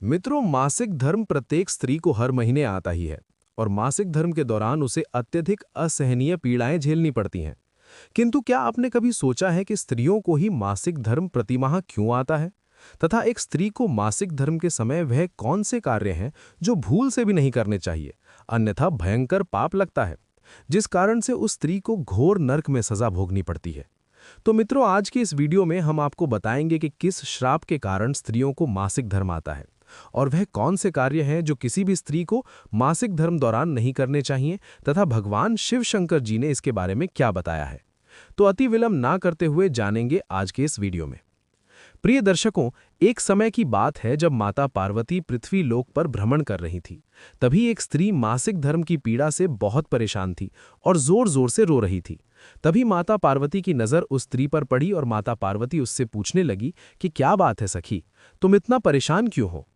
मित्रों, मासिक धर्म प्रत्येक स्त्री को हर महीने आता ही है और मासिक धर्म के दौरान उसे अत्यधिक असहनीय पीड़ाएं झेलनी पड़ती हैं। किंतु क्या आपने कभी सोचा है कि स्त्रियों को ही मासिक धर्म प्रतिमाह क्यों आता है, तथा एक स्त्री को मासिक धर्म के समय वह कौन से कार्य हैं जो भूल से भी नहीं करने चाहिए, अन्यथा भयंकर पाप लगता है, जिस कारण से उस स्त्री को घोर नरक में सजा भोगनी पड़ती है। तो मित्रों, आज की इस वीडियो में हम आपको बताएंगे कि किस श्राप के कारण स्त्रियों को मासिक धर्म आता है और वह कौन से कार्य हैं जो किसी भी स्त्री को मासिक धर्म दौरान नहीं करने चाहिए, तथा भगवान शिव शंकर जी ने इसके बारे में क्या बताया है। तो अति विलंब ना करते हुए जानेंगे आज के इस वीडियो में। प्रिय दर्शकों, एक समय की बात है जब माता पार्वती पृथ्वी लोक पर भ्रमण कर रही थी। तभी एक स्त्री मासिक धर्म की पीड़ा से बहुत परेशान थी और जोर जोर से रो रही थी। तभी माता पार्वती की नजर उस स्त्री पर पड़ी और माता पार्वती उससे पूछने लगी कि क्या बात है सखी, तुम इतना परेशान क्यों हो।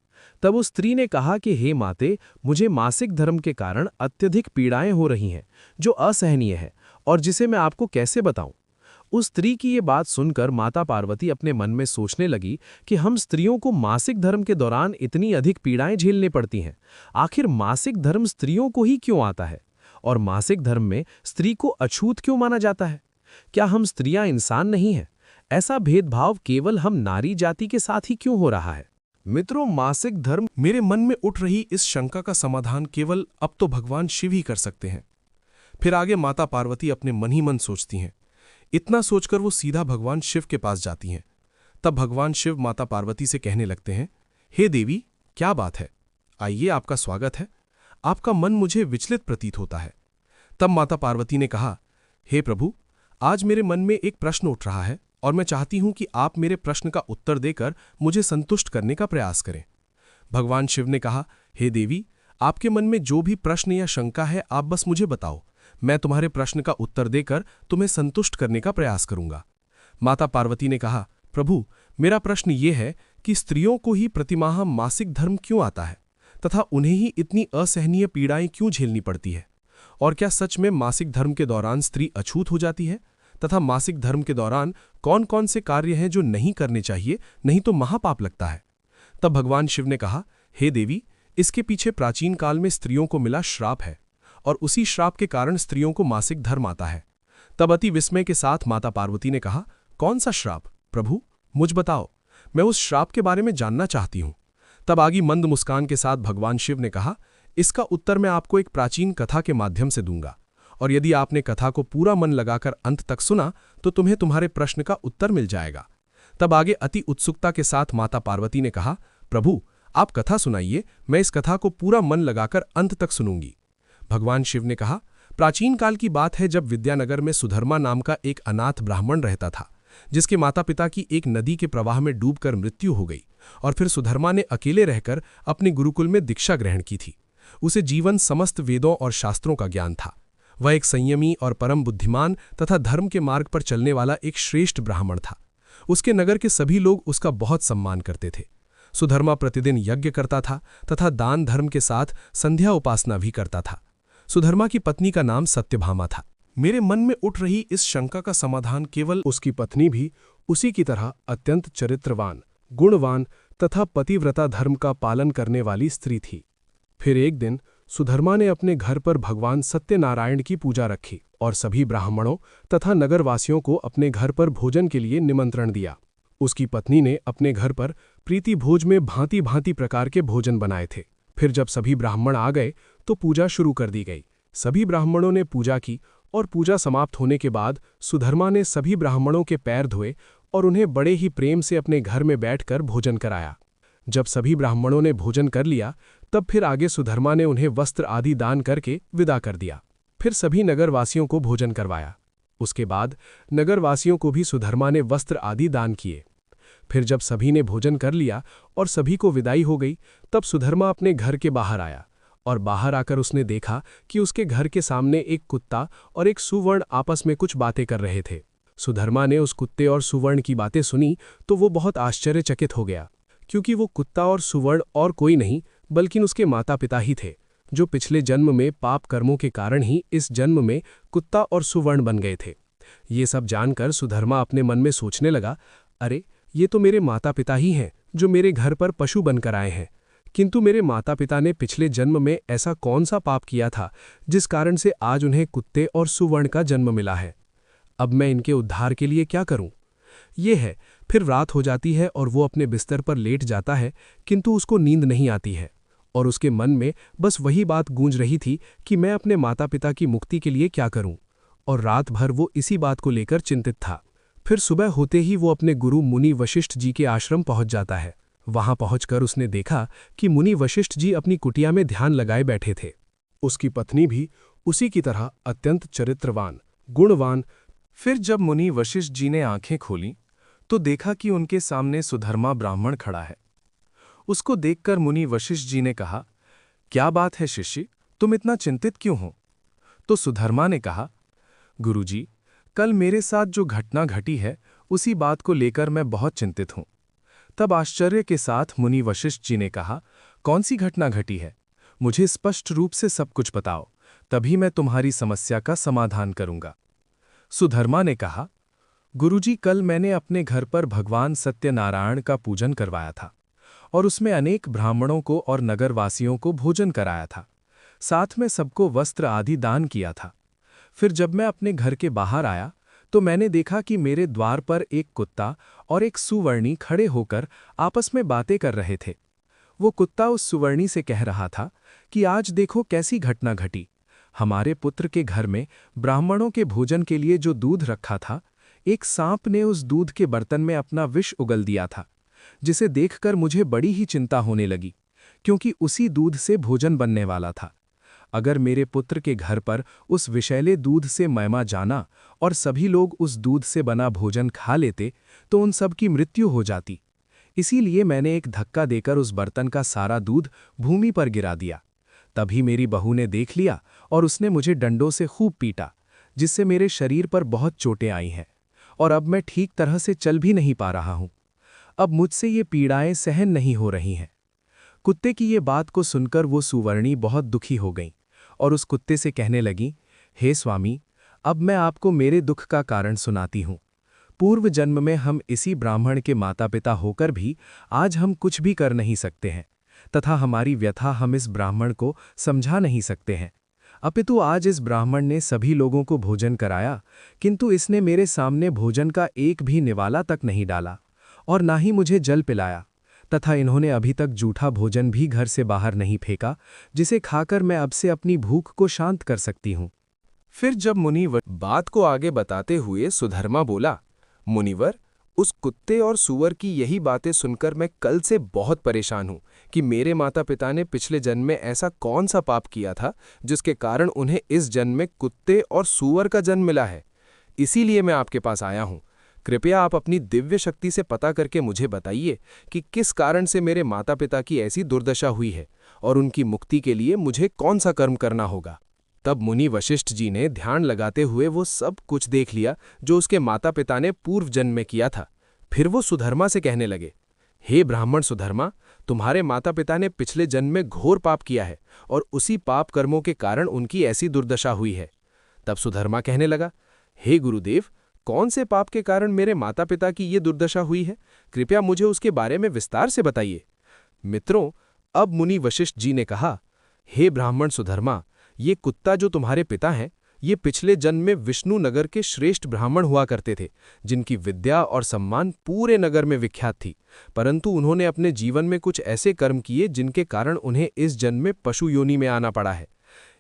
तब उस स्त्री ने कहा कि हे माते, मुझे मासिक धर्म के कारण अत्यधिक पीड़ाएं हो रही हैं जो असहनीय है और जिसे मैं आपको कैसे बताऊं। उस स्त्री की ये बात सुनकर माता पार्वती अपने मन में सोचने लगी कि हम स्त्रियों को मासिक धर्म के दौरान इतनी अधिक पीड़ाएं झेलने पड़ती हैं। आखिर मासिक धर्म स्त्रियों को ही क्यों आता है और मासिक धर्म में स्त्री को अछूत क्यों माना जाता है। क्या हम स्त्रियां इंसान नहीं हैं? ऐसा भेदभाव केवल हम नारी जाति के साथ ही क्यों हो रहा है? मित्रों, मासिक धर्म मेरे मन में उठ रही इस शंका का समाधान केवल अब तो भगवान शिव ही कर सकते हैं। फिर आगे माता पार्वती अपने मन ही मन सोचती हैं। इतना सोचकर वो सीधा भगवान शिव के पास जाती हैं। तब भगवान शिव माता पार्वती से कहने लगते हैं, हे देवी, क्या बात है? आइए, आपका स्वागत है। आपका मन मुझे विचलित प्रतीत होता है। तब माता पार्वती ने कहा, हे प्रभु, आज मेरे मन में एक प्रश्न उठ रहा है और मैं चाहती हूं कि आप मेरे प्रश्न का उत्तर देकर मुझे संतुष्ट करने का प्रयास करें। भगवान शिव ने कहा, हे देवी, आपके मन में जो भी प्रश्न या शंका है आप बस मुझे बताओ। मैं तुम्हारे प्रश्न का उत्तर देकर तुम्हें संतुष्ट करने का प्रयास करूंगा। माता पार्वती ने कहा, प्रभु, मेरा प्रश्न ये है कि स्त्रियों को ही प्रतिमाह मासिक धर्म क्यों आता है तथा उन्हें ही इतनी असहनीय पीड़ाएं क्यों झेलनी पड़ती है, और क्या सच में मासिक धर्म के दौरान स्त्री अछूत हो जाती है तथा मासिक धर्म के दौरान कौन कौन से कार्य हैं जो नहीं करने चाहिए, नहीं तो महापाप लगता है। तब भगवान शिव ने कहा, हे देवी, इसके पीछे प्राचीन काल में स्त्रियों को मिला श्राप है और उसी श्राप के कारण स्त्रियों को मासिक धर्म आता है। तब अति विस्मय के साथ माता पार्वती ने कहा, कौन सा श्राप प्रभु, मुझ बताओ, मैं उस श्राप के बारे में जानना चाहती हूं। तब आगी मंद मुस्कान के साथ भगवान शिव ने कहा, इसका उत्तर मैं आपको एक प्राचीन कथा के माध्यम से दूंगा, और यदि आपने कथा को पूरा मन लगाकर अंत तक सुना तो तुम्हें तुम्हारे प्रश्न का उत्तर मिल जाएगा। तब आगे अति उत्सुकता के साथ माता पार्वती ने कहा, प्रभु, आप कथा सुनाइए, मैं इस कथा को पूरा मन लगाकर अंत तक सुनूंगी। भगवान शिव ने कहा, प्राचीन काल की बात है जब विद्यानगर में सुधर्मा नाम का एक अनाथ ब्राह्मण रहता था, जिसके माता पिता की एक नदी के प्रवाह में डूबकर मृत्यु हो गई और फिर सुधर्मा ने अकेले रहकर अपने गुरुकुल में दीक्षा ग्रहण की थी। उसे जीवन समस्त वेदों और शास्त्रों का ज्ञान था। वह एक संयमी और परम बुद्धिमान तथा धर्म के मार्ग पर चलने वाला एक श्रेष्ठ ब्राह्मण था। उसके नगर के सभी लोग उसका बहुत सम्मान करते थे। सुधर्मा प्रतिदिन यज्ञ करता था तथा दान धर्म के साथ संध्या उपासना भी करता था। सुधर्मा की पत्नी का नाम सत्यभामा था। मेरे मन में उठ रही इस शंका का समाधान केवल उसकी पत्नी भी उसी की तरह अत्यंत चरित्रवान, गुणवान तथा पतिव्रता धर्म का पालन करने वाली स्त्री थी। फिर एक दिन सुधर्मा ने अपने घर पर भगवान सत्यनारायण की पूजा रखी और सभी ब्राह्मणों तथा नगरवासियों को अपने घर पर भोजन के लिए निमंत्रण दिया। उसकी पत्नी ने अपने घर पर प्रीति भोज में भांति भांति प्रकार के भोजन बनाए थे। फिर जब सभी ब्राह्मण आ गए तो पूजा शुरू कर दी गई। सभी ब्राह्मणों ने पूजा की और पूजा समाप्त होने के बाद सुधर्मा ने सभी ब्राह्मणों के पैर धोए और उन्हें बड़े ही प्रेम से अपने घर में बैठकर भोजन कराया। जब सभी ब्राह्मणों ने भोजन कर लिया तब फिर आगे सुधर्मा ने उन्हें वस्त्र आदि दान करके विदा कर दिया। फिर सभी नगरवासियों को भोजन करवाया। उसके बाद नगरवासियों को भी सुधर्मा ने वस्त्र आदि दान किए। फिर जब सभी ने भोजन कर लिया और सभी को विदाई हो गई तब सुधर्मा अपने घर के बाहर आया और बाहर आकर उसने देखा कि उसके घर के सामने एक कुत्ता और एक सुवर्ण आपस में कुछ बातें कर रहे थे। सुधर्मा ने उस कुत्ते और सुवर्ण की बातें सुनी तो वो बहुत आश्चर्यचकित हो गया, क्योंकि वो कुत्ता और सुवर्ण और कोई नहीं बल्कि उसके माता पिता ही थे, जो पिछले जन्म में पाप कर्मों के कारण ही इस जन्म में कुत्ता और सुवर्ण बन गए थे। ये सब जानकर सुधर्मा अपने मन में सोचने लगा, अरे, ये तो मेरे माता पिता ही हैं जो मेरे घर पर पशु बनकर आए हैं। किंतु मेरे माता पिता ने पिछले जन्म में ऐसा कौन सा पाप किया था जिस कारण से आज उन्हें कुत्ते और सुवर्ण का जन्म मिला है। अब मैं इनके उद्धार के लिए क्या करूं? ये है। फिर रात हो जाती है और वो अपने बिस्तर पर लेट जाता है, किंतु उसको नींद नहीं आती है और उसके मन में बस वही बात गूंज रही थी कि मैं अपने माता पिता की मुक्ति के लिए क्या करूं, और रात भर वो इसी बात को लेकर चिंतित था। फिर सुबह होते ही वो अपने गुरु मुनि वशिष्ठ जी के आश्रम पहुंच जाता है। वहां पहुंचकर उसने देखा कि मुनि वशिष्ठ जी अपनी कुटिया में ध्यान लगाए बैठे थे। उसकी पत्नी भी उसी की तरह अत्यंत चरित्रवान, गुणवान। फिर जब मुनि वशिष्ठ जी ने आंखें खोलीं तो देखा कि उनके सामने सुधर्मा ब्राह्मण खड़ा है। उसको देखकर मुनि वशिष्ठ जी ने कहा, क्या बात है शिष्य, तुम इतना चिंतित क्यों हो? तो सुधर्मा ने कहा, गुरुजी, कल मेरे साथ जो घटना घटी है उसी बात को लेकर मैं बहुत चिंतित हूं। तब आश्चर्य के साथ मुनि वशिष्ठ जी ने कहा, कौन सी घटना घटी है? मुझे स्पष्ट रूप से सब कुछ बताओ, तभी मैं तुम्हारी समस्या का समाधान करूंगा। सुधर्मा ने कहा, गुरुजी, कल मैंने अपने घर पर भगवान सत्यनारायण का पूजन करवाया था और उसमें अनेक ब्राह्मणों को और नगरवासियों को भोजन कराया था। साथ में सबको वस्त्र आदि दान किया था। फिर जब मैं अपने घर के बाहर आया तो मैंने देखा कि मेरे द्वार पर एक कुत्ता और एक सुवर्णी खड़े होकर आपस में बातें कर रहे थे। वो कुत्ता उस सुवर्णी से कह रहा था कि आज देखो कैसी घटना घटी। हमारे पुत्र के घर में ब्राह्मणों के भोजन के लिए जो दूध रखा था, एक सांप ने उस दूध के बर्तन में अपना विष उगल दिया था, जिसे देखकर मुझे बड़ी ही चिंता होने लगी, क्योंकि उसी दूध से भोजन बनने वाला था। अगर मेरे पुत्र के घर पर उस विषैले दूध से मैमा जाना और सभी लोग उस दूध से बना भोजन खा लेते तो उन सब की मृत्यु हो जाती। इसीलिए मैंने एक धक्का देकर उस बर्तन का सारा दूध भूमि पर गिरा दिया। तभी मेरी बहू ने देख लिया और उसने मुझे डंडों से खूब पीटा, जिससे मेरे शरीर पर बहुत चोटें आई हैं और अब मैं ठीक तरह से चल भी नहीं पा रहा हूं। अब मुझसे ये पीड़ाएं सहन नहीं हो रही हैं। कुत्ते की ये बात को सुनकर वो सुवर्णी बहुत दुखी हो गई और उस कुत्ते से कहने लगी, हे स्वामी, अब मैं आपको मेरे दुख का कारण सुनाती हूं। पूर्व जन्म में हम इसी ब्राह्मण के माता पिता होकर भी आज हम कुछ भी कर नहीं सकते हैं तथा हमारी व्यथा हम इस ब्राह्मण को समझा नहीं सकते हैं। अपितु आज इस ब्राह्मण ने सभी लोगों को भोजन कराया, किंतु इसने मेरे सामने भोजन का एक भी निवाला तक नहीं डाला और ना ही मुझे जल पिलाया, तथा इन्होंने अभी तक जूठा भोजन भी घर से बाहर नहीं फेंका, जिसे खाकर मैं अब से अपनी भूख को शांत कर सकती हूँ। फिर जब मुनिवर बात को आगे बताते हुए सुधर्मा बोला, मुनिवर, उस कुत्ते और सूअर की यही बातें सुनकर मैं कल से बहुत परेशान हूं कि मेरे माता पिता ने पिछले जन्म में ऐसा कौन सा पाप किया था जिसके कारण उन्हें इस जन्म में कुत्ते और सूअर का जन्म मिला है। इसीलिए मैं आपके पास आया हूं। कृपया आप अपनी दिव्य शक्ति से पता करके मुझे बताइए कि किस कारण से मेरे माता पिता की ऐसी दुर्दशा हुई है और उनकी मुक्ति के लिए मुझे कौन सा कर्म करना होगा। तब मुनि वशिष्ठ जी ने ध्यान लगाते हुए वो सब कुछ देख लिया जो उसके माता पिता ने पूर्व जन्म में किया था। फिर वो सुधर्मा से कहने लगे, हे ब्राह्मण सुधर्मा, तुम्हारे माता पिता ने पिछले जन्म में घोर पाप किया है और उसी पाप कर्मों के कारण उनकी ऐसी दुर्दशा हुई है। तब सुधर्मा कहने लगा, हे गुरुदेव, कौन से पाप के कारण मेरे माता पिता की ये दुर्दशा हुई है? कृपया मुझे उसके बारे में विस्तार से बताइए। मित्रों, अब मुनि वशिष्ठ जी ने कहा, हे ब्राह्मण सुधर्मा, ये कुत्ता जो तुम्हारे पिता हैं, ये पिछले जन्म में विष्णु नगर के श्रेष्ठ ब्राह्मण हुआ करते थे, जिनकी विद्या और सम्मान पूरे नगर में विख्यात थी। परंतु उन्होंने अपने जीवन में कुछ ऐसे कर्म किए जिनके कारण उन्हें इस जन्म में पशु योनि में आना पड़ा है।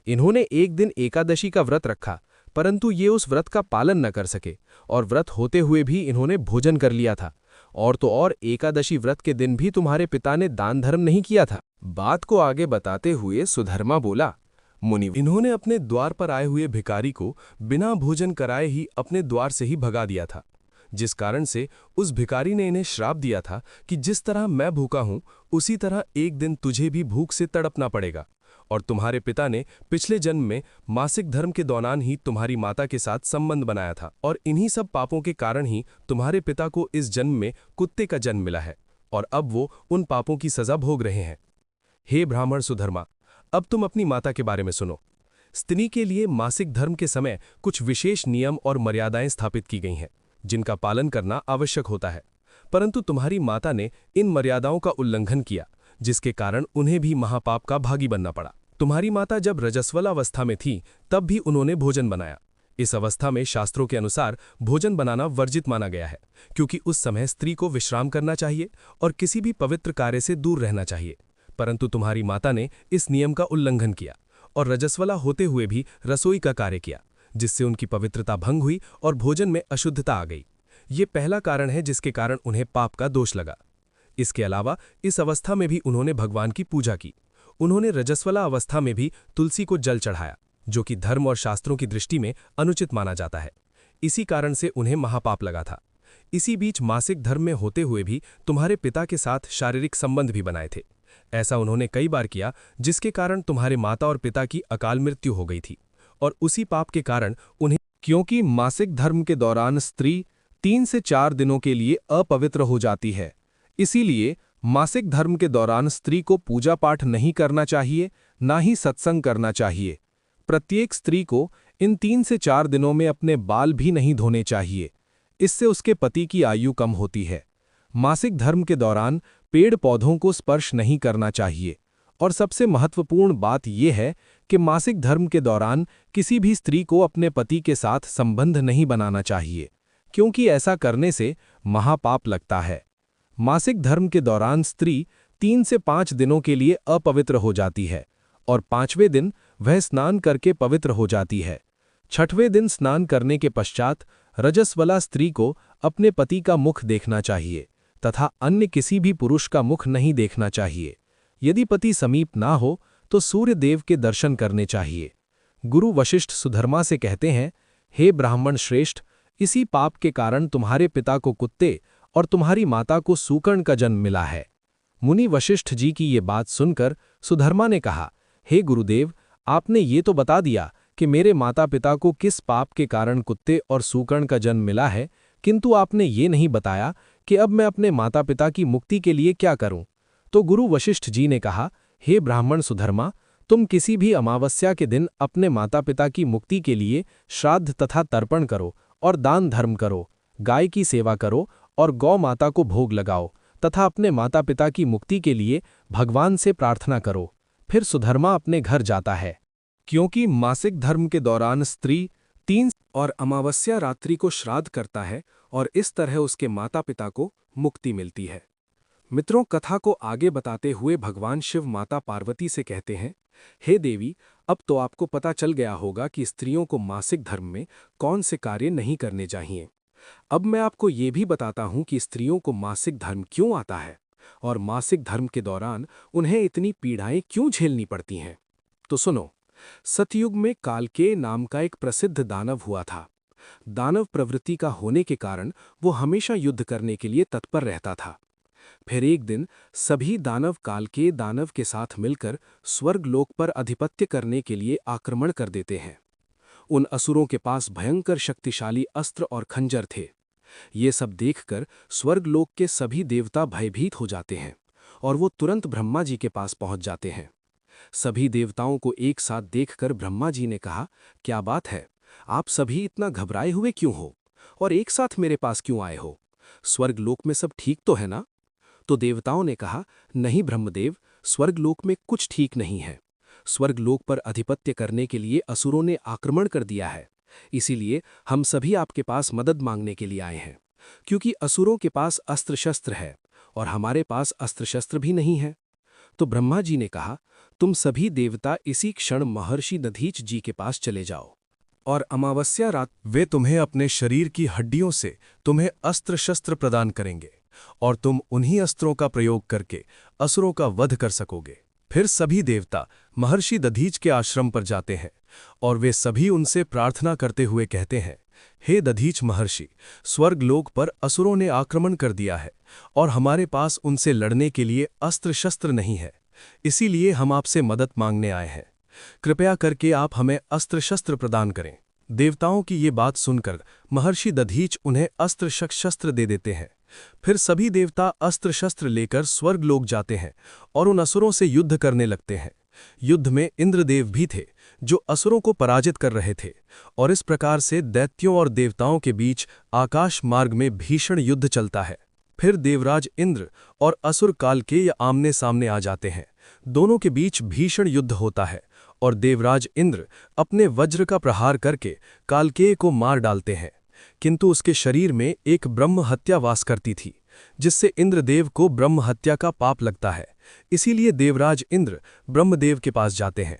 इन्होंने एक दिन एकादशी का व्रत रखा, परंतु ये उस व्रत का पालन न कर सके और व्रत होते हुए भी इन्होंने भोजन कर लिया था। और तो और एकादशी व्रत के दिन भी तुम्हारे पिता ने दान धर्म नहीं किया था। बात को आगे बताते हुए सुधर्मा बोला, मुनि, इन्होंने अपने द्वार पर आए हुए भिखारी को बिना भोजन कराए ही अपने द्वार से ही भगा दिया था, जिस कारण से उस भिखारी ने इन्हें श्राप दिया था कि जिस तरह मैं भूखा हूं उसी तरह एक दिन तुझे भी भूख से तड़पना पड़ेगा। और तुम्हारे पिता ने पिछले जन्म में मासिक धर्म के दौरान ही तुम्हारी माता के साथ संबंध बनाया था और इन्हीं सब पापों के कारण ही तुम्हारे पिता को इस जन्म में कुत्ते का जन्म मिला है और अब वो उन पापों की सजा भोग रहे हैं। हे ब्राह्मण सुधर्मा, अब तुम अपनी माता के बारे में सुनो। स्त्री के लिए मासिक धर्म के समय कुछ विशेष नियम और मर्यादाएं स्थापित की गई हैं, जिनका पालन करना आवश्यक होता है, परंतु तुम्हारी माता ने इन मर्यादाओं का उल्लंघन किया, जिसके कारण उन्हें भी महापाप का भागी बनना पड़ा। तुम्हारी माता जब रजस्वला अवस्था में थी तब भी उन्होंने भोजन बनाया। इस अवस्था में शास्त्रों के अनुसार भोजन बनाना वर्जित माना गया है, क्योंकि उस समय स्त्री को विश्राम करना चाहिए और किसी भी पवित्र कार्य से दूर रहना चाहिए। परंतु तुम्हारी माता ने इस नियम का उल्लंघन किया और रजस्वला होते हुए भी रसोई का कार्य किया, जिससे उनकी पवित्रता भंग हुई और भोजन में अशुद्धता आ गई। ये पहला कारण है जिसके कारण उन्हें पाप का दोष लगा। इसके अलावा इस अवस्था में भी उन्होंने भगवान की पूजा की। उन्होंने रजस्वला अवस्था में भी तुलसी को जल चढ़ाया, जो कि धर्म और शास्त्रों की दृष्टि में अनुचित माना जाता है। इसी कारण से उन्हें महापाप लगा था। इसी बीच मासिक धर्म में होते हुए भी तुम्हारे पिता के साथ शारीरिक संबंध भी बनाए थे। ऐसा उन्होंने कई बार किया, जिसके कारण तुम्हारे माता और पिता की अकाल मृत्यु हो गई थी। और उसी पाप के कारण उन्हें, क्योंकि मासिक धर्म के दौरान स्त्री 3 से 4 दिनों के लिए अपवित्र हो जाती है, इसीलिए मासिक धर्म के दौरान स्त्री को पूजा पाठ नहीं करना चाहिए, ना ही सत्संग करना चाहिए। प्रत्येक स्त्री को इन 3 से 4 दिनों में अपने बाल भी नहीं धोने चाहिए, इससे उसके पति की आयु कम होती है। मासिक धर्म के दौरान पेड़ पौधों को स्पर्श नहीं करना चाहिए। और सबसे महत्वपूर्ण बात यह है कि मासिक धर्म के दौरान किसी भी स्त्री को अपने पति के साथ संबंध नहीं बनाना चाहिए, क्योंकि ऐसा करने से महापाप लगता है। मासिक धर्म के दौरान स्त्री 3 से 5 दिनों के लिए अपवित्र हो जाती है और 5वें दिन वह स्नान करके पवित्र हो जाती है। 6वें दिन स्नान करने के पश्चात रजस्वला स्त्री को अपने पति का मुख देखना चाहिए तथा अन्य किसी भी पुरुष का मुख नहीं देखना चाहिए। यदि पति समीप ना हो तो सूर्य देव के दर्शन करने चाहिए। गुरु वशिष्ठ सुधर्मा से कहते हैं, हे ब्राह्मण श्रेष्ठ, इसी पाप के कारण तुम्हारे पिता को कुत्ते और तुम्हारी माता को सूकर्ण का जन्म मिला है। मुनि वशिष्ठ जी की ये बात सुनकर सुधर्मा ने कहा, हे गुरुदेव, आपने ये तो बता दिया कि मेरे माता पिता को किस पाप के कारण कुत्ते और सूकर्ण का जन्म मिला है, किंतु आपने ये नहीं बताया कि अब मैं अपने माता पिता की मुक्ति के लिए क्या करूं। तो गुरु वशिष्ठ जी ने कहा, हे ब्राह्मण सुधर्मा, तुम किसी भी अमावस्या के दिन अपने माता पिता की मुक्ति के लिए श्राद्ध तथा तर्पण करो और दान धर्म करो, गाय की सेवा करो और गौ माता को भोग लगाओ तथा अपने माता पिता की मुक्ति के लिए भगवान से प्रार्थना करो। फिर सुधर्मा अपने घर जाता है। क्योंकि मासिक धर्म के दौरान स्त्री 3 और अमावस्या रात्रि को श्राद्ध करता है और इस तरह उसके माता पिता को मुक्ति मिलती है। मित्रों, कथा को आगे बताते हुए भगवान शिव माता पार्वती से कहते हैं, हे देवी, अब तो आपको पता चल गया होगा कि स्त्रियों को मासिक धर्म में कौन से कार्य नहीं करने चाहिए। अब मैं आपको ये भी बताता हूं कि स्त्रियों को मासिक धर्म क्यों आता है और मासिक धर्म के दौरान उन्हें इतनी पीड़ाएं क्यों झेलनी पड़ती हैं। तो सुनो, सतयुग में कालकेय नाम का एक प्रसिद्ध दानव हुआ था। दानव प्रवृत्ति का होने के कारण वो हमेशा युद्ध करने के लिए तत्पर रहता था। फिर एक दिन सभी दानव कालकेय दानव के साथ मिलकर स्वर्गलोक पर अधिपत्य करने के लिए आक्रमण कर देते हैं। उन असुरों के पास भयंकर शक्तिशाली अस्त्र और खंजर थे। ये सब देखकर स्वर्गलोक के सभी देवता भयभीत हो जाते हैं और वो तुरंत ब्रह्मा जी के पास पहुंच जाते हैं। सभी देवताओं को एक साथ देखकर ब्रह्मा जी ने कहा, क्या बात है, आप सभी इतना घबराए हुए क्यों हो और एक साथ मेरे पास क्यों आए हो? स्वर्गलोक में सब ठीक तो है ना? तो देवताओं ने कहा, नहीं ब्रह्मदेव, स्वर्गलोक में कुछ ठीक नहीं है। स्वर्गलोक पर अधिपत्य करने के लिए असुरों ने आक्रमण कर दिया है, इसीलिए हम सभी आपके पास मदद मांगने के लिए आए हैं। क्योंकि असुरों के पास अस्त्र शस्त्र है और हमारे पास अस्त्र शस्त्र भी नहीं है। तो ब्रह्मा जी ने कहा, तुम सभी देवता इसी क्षण महर्षि दधीच जी के पास चले जाओ और अमावस्या रात वे तुम्हें अपने शरीर की हड्डियों से तुम्हें अस्त्र शस्त्र प्रदान करेंगे और तुम उन्हीं अस्त्रों का प्रयोग करके असुरों का वध कर सकोगे। फिर सभी देवता महर्षि दधीच के आश्रम पर जाते हैं और वे सभी उनसे प्रार्थना करते हुए कहते हैं, हे दधीच महर्षि, स्वर्गलोक पर असुरों ने आक्रमण कर दिया है और हमारे पास उनसे लड़ने के लिए अस्त्र शस्त्र नहीं है, इसीलिए हम आपसे मदद मांगने आए हैं। कृपया करके आप हमें अस्त्र शस्त्र प्रदान करें। देवताओं की ये बात सुनकर महर्षि दधीच उन्हें अस्त्र शस्त्र दे देते हैं। फिर सभी देवता अस्त्र शस्त्र लेकर स्वर्गलोक जाते हैं और उन असुरों से युद्ध करने लगते हैं। युद्ध में इंद्रदेव भी थे, जो असुरों को पराजित कर रहे थे, और इस प्रकार से दैत्यों और देवताओं के बीच आकाश मार्ग में भीषण युद्ध चलता है। फिर देवराज इंद्र और असुर कालकेय आमने सामने आ जाते हैं। दोनों के बीच भीषण युद्ध होता है और देवराज इंद्र अपने वज्र का प्रहार करके कालकेय को मार डालते हैं। किंतु उसके शरीर में एक ब्रह्म हत्या वास करती थी, जिससे इंद्रदेव को ब्रह्म हत्या का पाप लगता है। इसीलिए देवराज इंद्र ब्रह्मदेव के पास जाते हैं।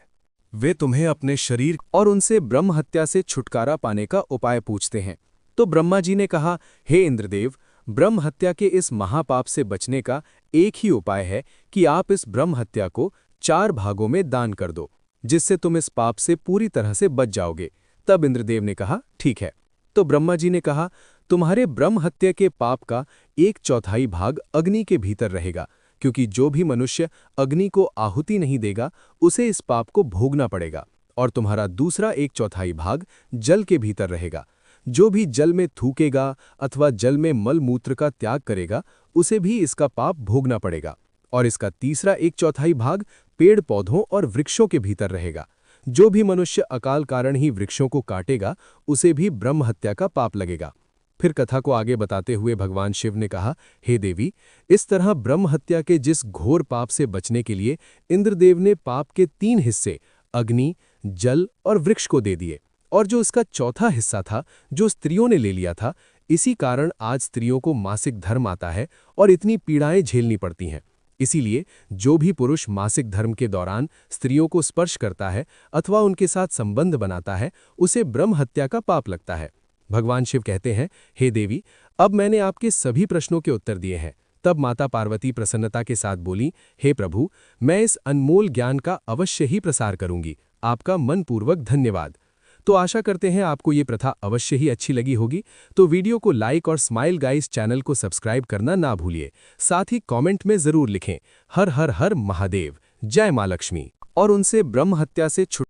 वे तुम्हें अपने शरीर और उनसे ब्रह्म हत्या से छुटकारा पाने का उपाय पूछते हैं। तो ब्रह्मा जी ने कहा, हे इंद्रदेव, ब्रह्म हत्या के इस महापाप से बचने का एक ही उपाय है कि आप इस ब्रह्म हत्या को 4 भागों में दान कर दो, जिससे तुम इस पाप से पूरी तरह से बच जाओगे। तब इंद्रदेव ने कहा, ठीक है। तो ब्रह्मा जी ने कहा, तुम्हारे ब्रह्म हत्या के पाप का 1/4 भाग अग्नि के भीतर रहेगा, क्योंकि जो भी मनुष्य अग्नि को आहुति नहीं देगा उसे इस पाप को भोगना पड़ेगा। और तुम्हारा दूसरा 1/4 भाग जल के भीतर रहेगा। जो भी जल में थूकेगा अथवा जल में मल मूत्र का त्याग करेगा उसे भी इसका पाप भोगना पड़ेगा। और इसका तीसरा 1/4 भाग पेड़ पौधों और वृक्षों के भीतर रहेगा। जो भी मनुष्य अकाल कारण ही वृक्षों को काटेगा उसे भी ब्रह्म हत्या का पाप लगेगा। फिर कथा को आगे बताते हुए भगवान शिव ने कहा, हे देवी, इस तरह ब्रह्म हत्या के जिस घोर पाप से बचने के लिए इंद्रदेव ने पाप के 3 हिस्से अग्नि, जल और वृक्ष को दे दिए, और जो इसका चौथा हिस्सा था जो स्त्रियों ने ले लिया था, इसी कारण आज स्त्रियों को मासिक धर्म आता है और इतनी पीड़ाएं झेलनी पड़ती हैं। इसीलिए जो भी पुरुष मासिक धर्म के दौरान स्त्रियों को स्पर्श करता है अथवा उनके साथ संबंध बनाता है उसे ब्रह्म हत्या का पाप लगता है। भगवान शिव कहते हैं, हे देवी, अब मैंने आपके सभी प्रश्नों के उत्तर दिए हैं। तब माता पार्वती प्रसन्नता के साथ बोली, हे प्रभु, मैं इस अनमोल ज्ञान का अवश्य ही प्रसार करूंगी। आपका मनपूर्वक धन्यवाद। तो आशा करते हैं आपको ये प्रथा अवश्य ही अच्छी लगी होगी। तो वीडियो को लाइक और स्माइल गाइस चैनल को सब्सक्राइब करना ना भूलिए। साथ ही कमेंट में जरूर लिखें, हर हर हर महादेव, जय मां लक्ष्मी, और उनसे ब्रह्म हत्या से छुट